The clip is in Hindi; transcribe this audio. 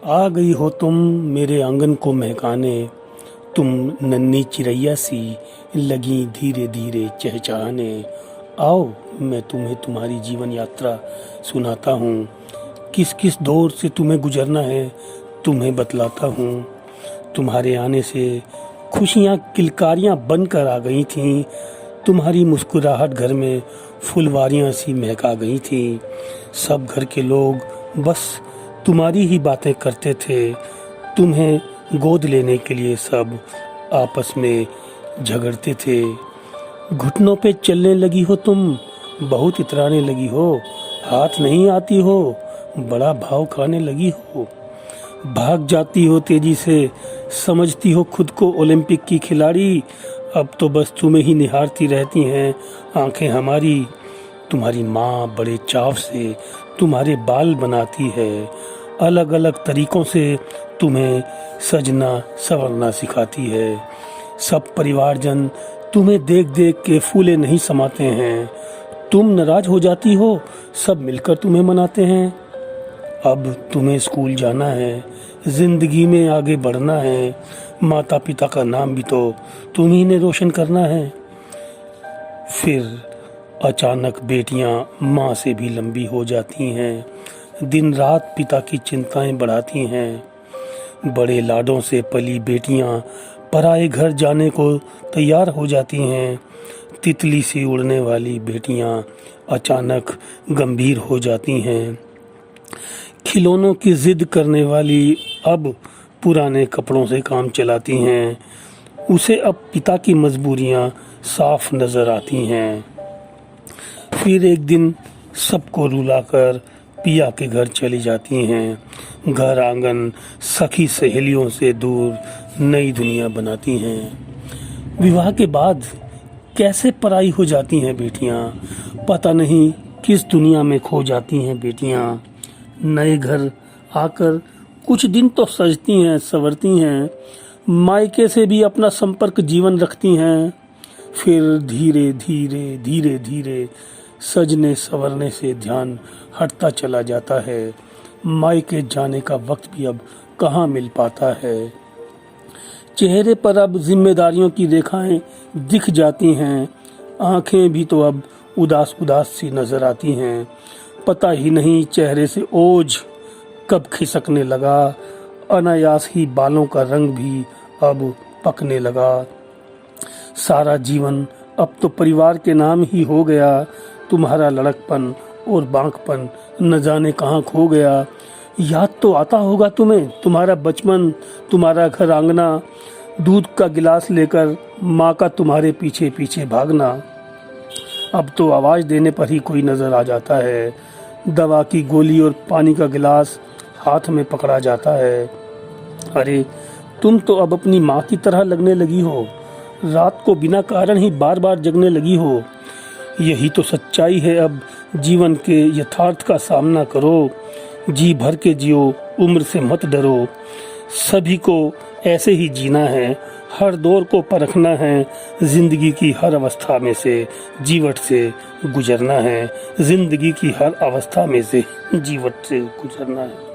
आ गई हो तुम मेरे आंगन को महकाने, तुम नन्ही चिड़ैया सी लगी धीरे धीरे चहचहाने। आओ मैं तुम्हें तुम्हारी जीवन यात्रा सुनाता हूँ, किस किस दौर से तुम्हें गुजरना है तुम्हें बतलाता हूँ। तुम्हारे आने से खुशियाँ किलकारियाँ बनकर आ गई थीं, तुम्हारी मुस्कुराहट घर में फुलवारियाँ सी महका गई थीं। सब घर के लोग बस तुम्हारी ही बातें करते थे, तुम्हें गोद लेने के लिए सब आपस में झगड़ते थे। घुटनों पे चलने लगी हो तुम, बहुत इतराने लगी हो, हाथ नहीं आती हो, बड़ा भाव खाने लगी हो। भाग जाती हो तेजी से, समझती हो खुद को ओलंपिक की खिलाड़ी, अब तो बस तुम्हें ही निहारती रहती हैं आंखें हमारी। तुम्हारी माँ बड़े चाव से तुम्हारे बाल बनाती है, अलग अलग तरीकों से तुम्हें सजना संवरना सिखाती है। सब परिवारजन तुम्हें देख देख के फूले नहीं समाते हैं, तुम नाराज हो जाती हो सब मिलकर तुम्हें मनाते हैं। अब तुम्हें स्कूल जाना है, जिंदगी में आगे बढ़ना है, माता पिता का नाम भी तो तुम्ही ने रोशन करना है। फिर अचानक बेटियां माँ से भी लंबी हो जाती हैं, दिन रात पिता की चिंताएं बढ़ाती हैं। बड़े लाडों से पली बेटियां पराए घर जाने को तैयार हो जाती हैं। तितली सी उड़ने वाली बेटियां अचानक गंभीर हो जाती हैं। खिलौनों की जिद करने वाली अब पुराने कपड़ों से काम चलाती हैं। उसे अब पिता की मजबूरियां साफ नजर आती हैं। फिर एक दिन सबको रुलाकर पिया के घर चली जाती हैं। घर आंगन सखी सहेलियों से दूर नई दुनिया बनाती हैं। विवाह के बाद कैसे पराई हो जाती हैं बेटियां, पता नहीं किस दुनिया में खो जाती हैं बेटियां। नए घर आकर कुछ दिन तो सजती हैं संवरती हैं, मायके से भी अपना संपर्क जीवन रखती हैं। फिर धीरे धीरे धीरे धीरे सजने संवरने से ध्यान हटता चला जाता है। मायके जाने का वक्त भी अब कहाँ मिल पाता है। चेहरे पर अब जिम्मेदारियों की रेखाएं दिख जाती हैं, आंखें भी तो अब उदास उदास सी नजर आती हैं। पता ही नहीं चेहरे से ओझ कब खिसकने लगा, अनायास ही बालों का रंग भी अब पकने लगा। सारा जीवन अब तो परिवार के नाम ही हो गया, तुम्हारा लड़कपन और बांकपन न जाने कहाँ खो गया। याद तो आता होगा तुम्हें तुम्हारा बचपन, तुम्हारा घर आंगना, दूध का गिलास लेकर माँ का तुम्हारे पीछे पीछे भागना। अब तो आवाज़ देने पर ही कोई नज़र आ जाता है, दवा की गोली और पानी का गिलास हाथ में पकड़ा जाता है। अरे तुम तो अब अपनी माँ की तरह लगने लगी हो, रात को बिना कारण ही बार बार जगने लगी हो। यही तो सच्चाई है, अब जीवन के यथार्थ का सामना करो, जी भर के जियो, उम्र से मत डरो। सभी को ऐसे ही जीना है, हर दौर को परखना है, जिंदगी की हर अवस्था में से जीवट से गुजरना है, जिंदगी की हर अवस्था में से जीवट से गुजरना है।